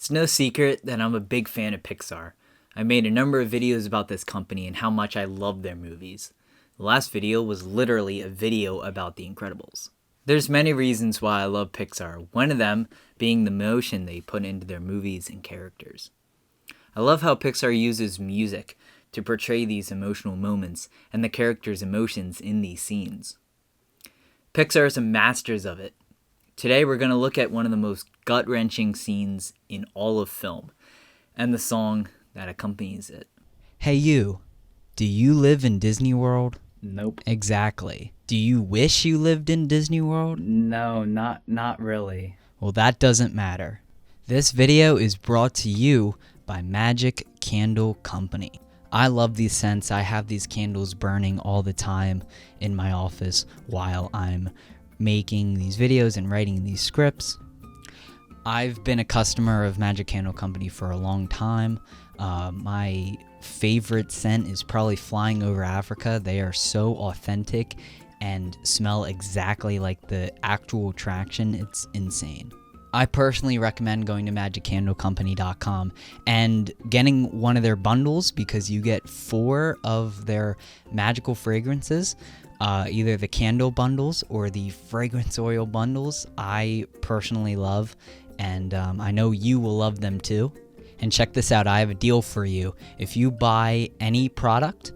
It's no secret that I'm a big fan of Pixar. I made a number of videos about this company and how much I love their movies. The last video was literally a video about The Incredibles. There's many reasons why I love Pixar, one of them being the emotion they put into their movies and characters. I love how Pixar uses music to portray these emotional moments and the characters' emotions in these scenes. Pixar is a masters of it. Today we're going to look at one of the most gut-wrenching scenes in all of film, and the song that accompanies it. Hey you, do you live in Disney World? Nope. Exactly. Do you wish you lived in Disney World? No, not really. Well, that doesn't matter. This video is brought to you by Magic Candle Company. I love these scents. I have these candles burning all the time in my office while I'm making these videos and writing these scripts. I've been a customer of Magic Candle Company for a long time. My favorite scent is probably Flying Over Africa. They are so authentic and smell exactly like the actual attraction. It's insane. I personally recommend going to magiccandlecompany.com and getting one of their bundles because you get 4 of their magical fragrances, either the candle bundles or the fragrance oil bundles. I personally love, and I know you will love them too. And check this out, I have a deal for you. If you buy any product,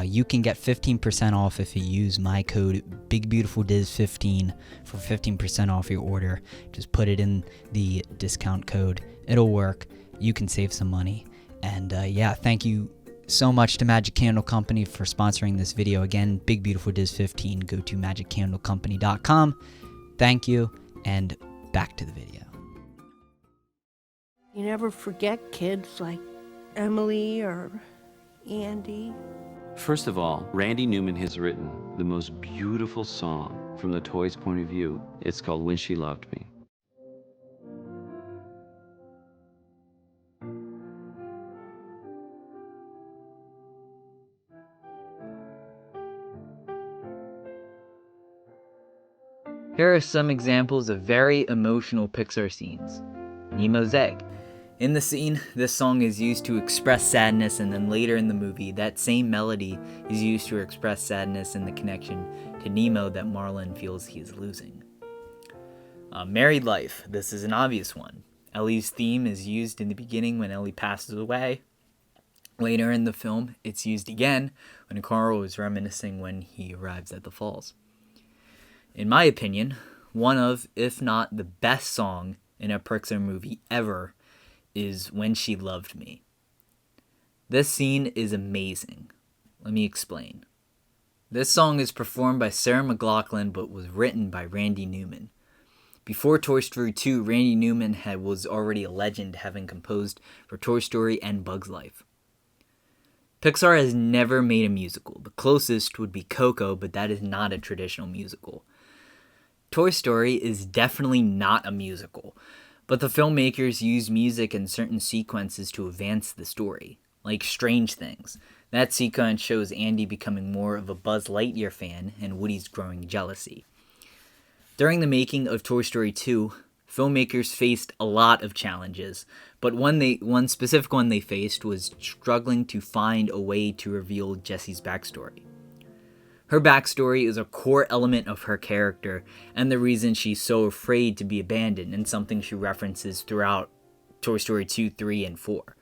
you can get 15% off if you use my code BigBeautifulDiz15 for 15% off your order. Just put it in the discount code. It'll work. You can save some money. And yeah, thank you so much to Magic Candle Company for sponsoring this video. Again, BigBeautifulDiz15. Go to magiccandlecompany.com. Thank you, and back to the video. You never forget kids like Emily or Andy. First of all, Randy Newman has written the most beautiful song from the toy's point of view. It's called When She Loved Me. Here are some examples of very emotional Pixar scenes. Nemo's egg. In the scene, this song is used to express sadness, and then later in the movie, that same melody is used to express sadness and the connection to Nemo that Marlin feels he is losing. Married Life. This is an obvious one. Ellie's theme is used in the beginning when Ellie passes away. Later in the film, it's used again when Carl is reminiscing when he arrives at the falls. In my opinion, one of, if not the best song in a Pixar movie ever is When She Loved Me. This scene is amazing. Let me explain. This song is performed by Sarah McLachlan but was written by Randy Newman. Before Toy Story 2, Randy Newman was already a legend, having composed for Toy Story and Bug's Life. Pixar has never made a musical. The closest would be Coco, but that is not a traditional musical. Toy Story is definitely not a musical, but the filmmakers use music in certain sequences to advance the story, like Strange Things. That sequence shows Andy becoming more of a Buzz Lightyear fan and Woody's growing jealousy. During the making of Toy Story 2, filmmakers faced a lot of challenges, but one specific one they faced was struggling to find a way to reveal Jessie's backstory. Her backstory is a core element of her character and the reason she's so afraid to be abandoned, and something she references throughout Toy Story 2, 3, and 4.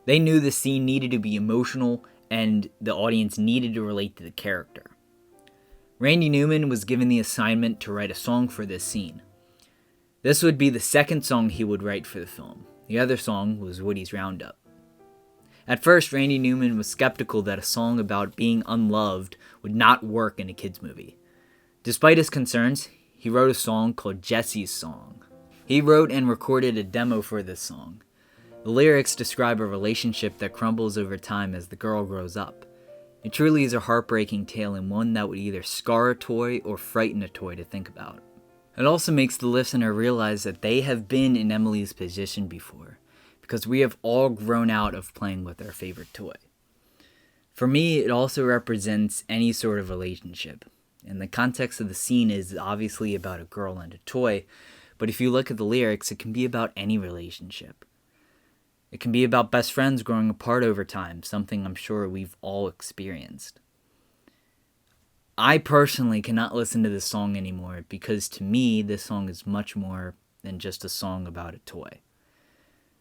They knew the scene needed to be emotional and the audience needed to relate to the character. Randy Newman was given the assignment to write a song for this scene. This would be the second song he would write for the film. The other song was Woody's Roundup. At first, Randy Newman was skeptical that a song about being unloved would not work in a kids' movie. Despite his concerns, he wrote a song called Jessie's Song. He wrote and recorded a demo for this song. The lyrics describe a relationship that crumbles over time as the girl grows up. It truly is a heartbreaking tale, and one that would either scar a toy or frighten a toy to think about. It also makes the listener realize that they have been in Emily's position before, because we have all grown out of playing with our favorite toy. For me, it also represents any sort of relationship, and the context of the scene is obviously about a girl and a toy, But if you look at the lyrics, it can be about any relationship. It can be about best friends growing apart over time, something I'm sure we've all experienced. I personally cannot listen to this song anymore because to me, this song is much more than just a song about a toy.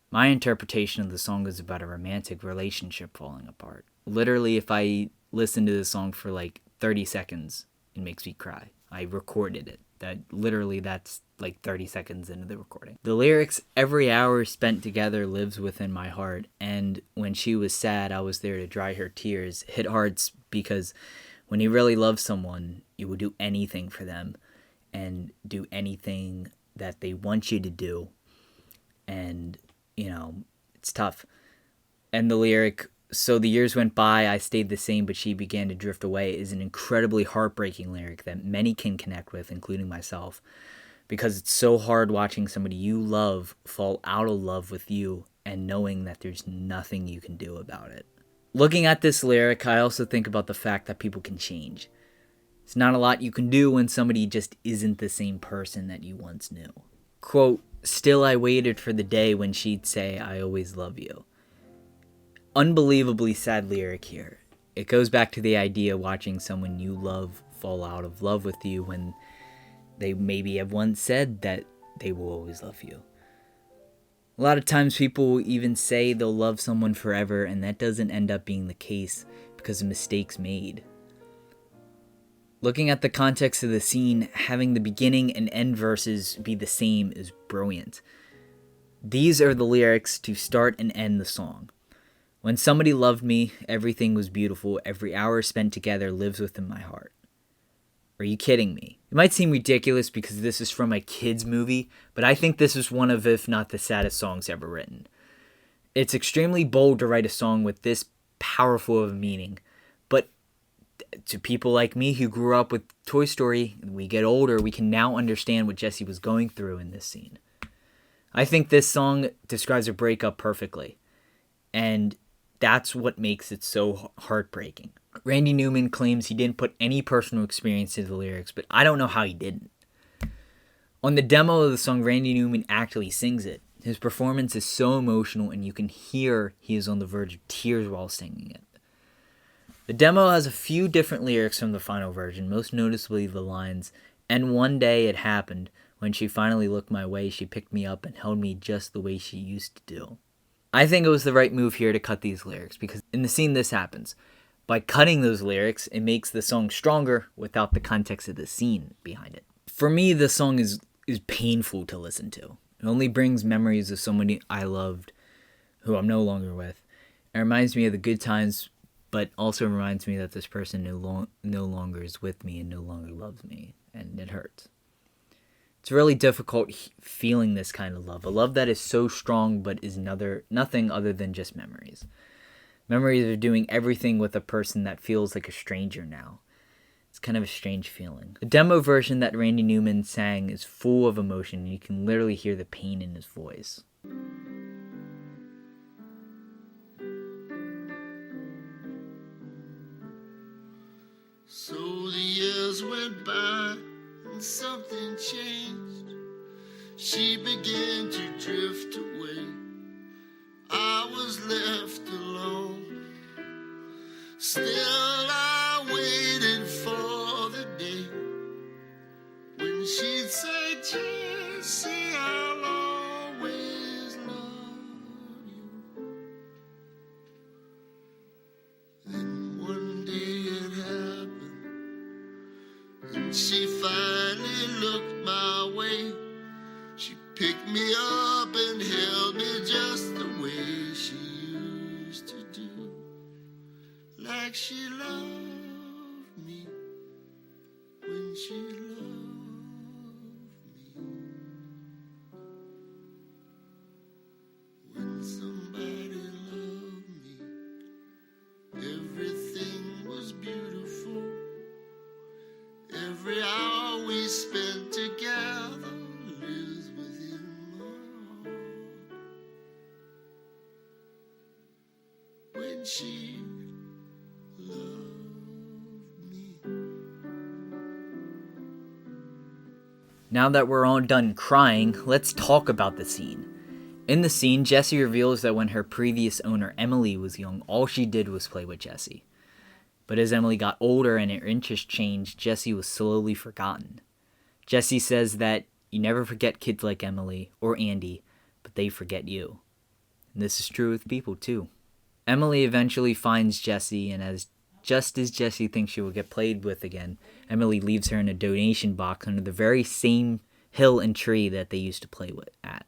My interpretation of the song is about a romantic relationship falling apart. Literally, if I listen to this song for like 30 seconds, it makes me cry. I recorded it. That's like 30 seconds into the recording. The lyrics, every hour spent together lives within my heart. And when she was sad, I was there to dry her tears. Hit hard because when you really love someone, you will do anything for them and do anything that they want you to do. And, it's tough. And the lyric, so the years went by, I stayed the same, but she began to drift away, is an incredibly heartbreaking lyric that many can connect with, including myself, because it's so hard watching somebody you love fall out of love with you and knowing that there's nothing you can do about it. Looking at this lyric, I also think about the fact that people can change. It's not a lot you can do when somebody just isn't the same person that you once knew. Quote, still I waited for the day when she'd say, I always love you. Unbelievably sad lyric here. It goes back to the idea of watching someone you love fall out of love with you when they maybe have once said that they will always love you. A lot of times people even say they'll love someone forever, and that doesn't end up being the case because of mistakes made. Looking at the context of the scene, having the beginning and end verses be the same is brilliant. These are the lyrics to start and end the song. When somebody loved me, everything was beautiful. Every hour spent together lives within my heart. Are you kidding me? It might seem ridiculous because this is from a kid's movie, but I think this is one of, if not the saddest songs ever written. It's extremely bold to write a song with this powerful of a meaning, but to people like me who grew up with Toy Story, and we get older, we can now understand what Jessie was going through in this scene. I think this song describes a breakup perfectly, and that's what makes it so heartbreaking. Randy Newman claims he didn't put any personal experience into the lyrics, but I don't know how he didn't. On the demo of the song, Randy Newman actually sings it. His performance is so emotional, and you can hear he is on the verge of tears while singing it. The demo has a few different lyrics from the final version, most noticeably the lines, and one day it happened, when she finally looked my way, she picked me up and held me just the way she used to do. I think it was the right move here to cut these lyrics, because in the scene this happens. By cutting those lyrics, it makes the song stronger without the context of the scene behind it. For me, the song is painful to listen to. It only brings memories of somebody I loved, who I'm no longer with. It reminds me of the good times, but also reminds me that this person no longer is with me and no longer loves me, and it hurts. It's really difficult feeling this kind of love, a love that is so strong but is nothing other than just memories. Memories of doing everything with a person that feels like a stranger now. It's kind of a strange feeling. The demo version that Randy Newman sang is full of emotion, and you can literally hear the pain in his voice. So the years went by and something changed. She began to drift away. I was left alone. Still I waited for the day when she'd say, Jessie, I'll always love you. Then one day it happened, and she finally looked my way. She picked me up and held me just the way she used to do, like she loved me when she loved me. When somebody loved me, everything was beautiful. Every hour we spent together lives within my heart. When she loved me. Now that we're all done crying, let's talk about the scene. In the scene, Jessie reveals that when her previous owner, Emily, was young, all she did was play with Jessie. But as Emily got older and her interests changed, Jessie was slowly forgotten. Jessie says that you never forget kids like Emily or Andy, but they forget you. And this is true with people too. Emily eventually finds Jessie, and just as Jessie thinks she will get played with again, Emily leaves her in a donation box under the very same hill and tree that they used to play with at.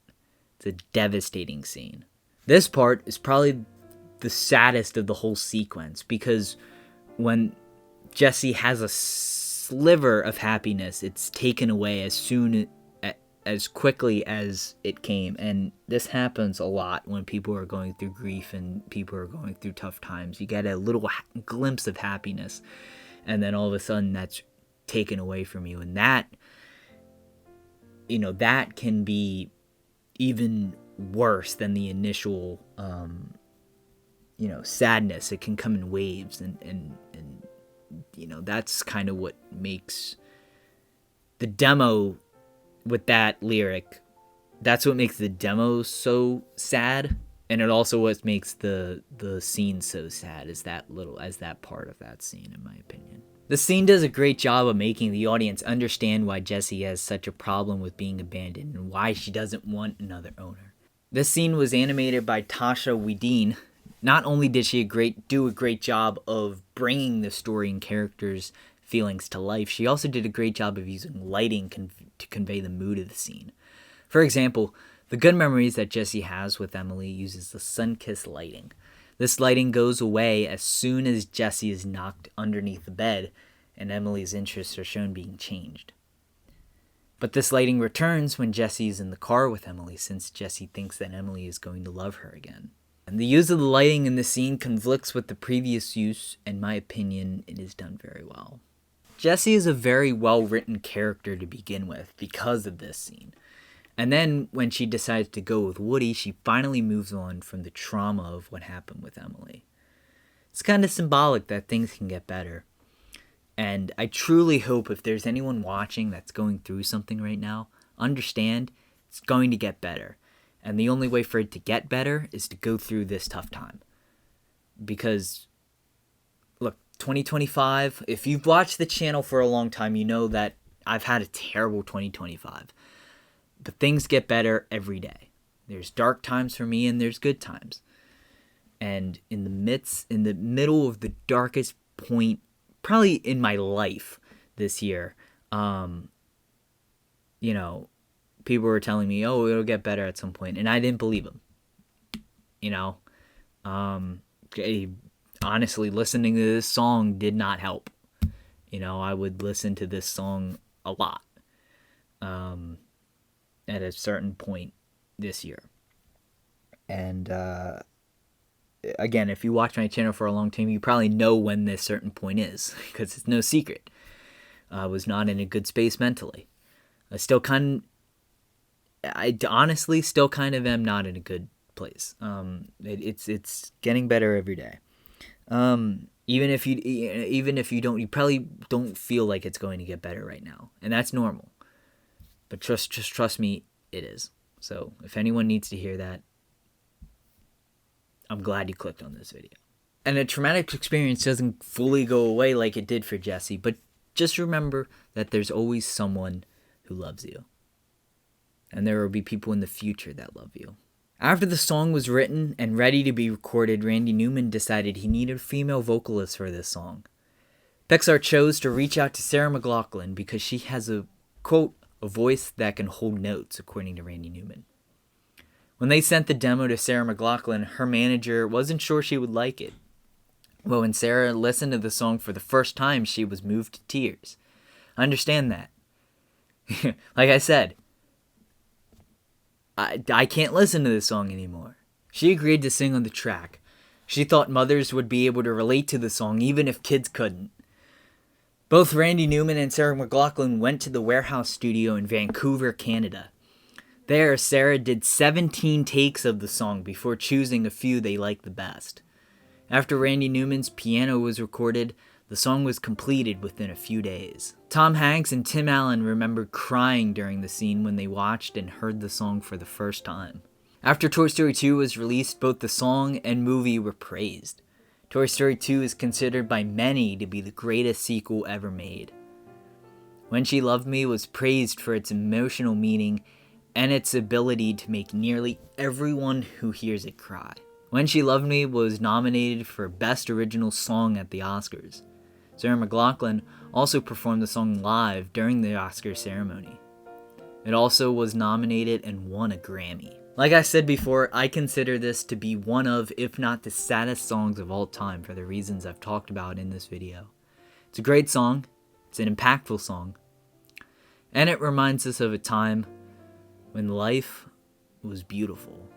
It's a devastating scene. This part is probably the saddest of the whole sequence, because when Jessie has a sliver of happiness, it's taken away as quickly as it came. And this happens a lot when people are going through grief and people are going through tough times. You get a little glimpse of happiness, and then all of a sudden that's taken away from you. And that can be even worse than the initial sadness. It can come in waves, and that's kind of what makes the demo with that lyric, that's what makes the demo so sad, and it also what makes the scene so sad, is that part of that scene, in my opinion. The scene does a great job of making the audience understand why Jessie has such a problem with being abandoned and why she doesn't want another owner. This scene was animated by Tasha Wedeen. Not only did she do a great job of bringing the story and characters' feelings to life, she also did a great job of using lighting to convey the mood of the scene. For example, the good memories that Jessie has with Emily uses the sun-kissed lighting. This lighting goes away as soon as Jessie is knocked underneath the bed and Emily's interests are shown being changed. But this lighting returns when Jessie is in the car with Emily, since Jessie thinks that Emily is going to love her again. And the use of the lighting in the scene conflicts with the previous use. In my opinion, it is done very well. Jessie is a very well-written character to begin with because of this scene. And then when she decides to go with Woody, she finally moves on from the trauma of what happened with Emily. It's kind of symbolic that things can get better. And I truly hope if there's anyone watching that's going through something right now, understand it's going to get better. And the only way for it to get better is to go through this tough time. Because, look, 2025, if you've watched the channel for a long time, you know that I've had a terrible 2025. But things get better every day. There's dark times for me and there's good times. And in the middle of the darkest point, probably in my life this year, people were telling me, oh, it'll get better at some point. And I didn't believe them. Honestly, listening to this song did not help. I would listen to this song a lot. At a certain point this year. And again, if you watch my channel for a long time, you probably know when this certain point is, because it's no secret. I was not in a good space mentally. I honestly still kind of am not in a good place. It's getting better every day. Even if you don't, you probably don't feel like it's going to get better right now, and that's normal. But just trust me, it is. So if anyone needs to hear that, I'm glad you clicked on this video. And a traumatic experience doesn't fully go away like it did for Jessie, but just remember that there's always someone who loves you. And there will be people in the future that love you. After the song was written and ready to be recorded, Randy Newman decided he needed a female vocalist for this song. Pixar chose to reach out to Sarah McLachlan because she has a, quote, a voice that can hold notes, according to Randy Newman. When they sent the demo to Sarah McLachlan, her manager wasn't sure she would like it. But when Sarah listened to the song for the first time, she was moved to tears. I understand that. Like I said, I can't listen to this song anymore. She agreed to sing on the track. She thought mothers would be able to relate to the song even if kids couldn't. Both Randy Newman and Sarah McLachlan went to the Warehouse Studio in Vancouver, Canada. There, Sarah did 17 takes of the song before choosing a few they liked the best. After Randy Newman's piano was recorded, The song was completed within a few days. Tom Hanks and Tim Allen remembered crying during the scene when they watched and heard the song for the first time. After Toy Story 2 was released, both the song and movie were praised. Toy Story 2 is considered by many to be the greatest sequel ever made. When She Loved Me was praised for its emotional meaning and its ability to make nearly everyone who hears it cry. When She Loved Me was nominated for Best Original Song at the Oscars. Sarah McLachlan also performed the song live during the Oscar ceremony. It also was nominated and won a Grammy. Like I said before, I consider this to be one of, if not the saddest songs of all time for the reasons I've talked about in this video. It's a great song, it's an impactful song, and it reminds us of a time when life was beautiful.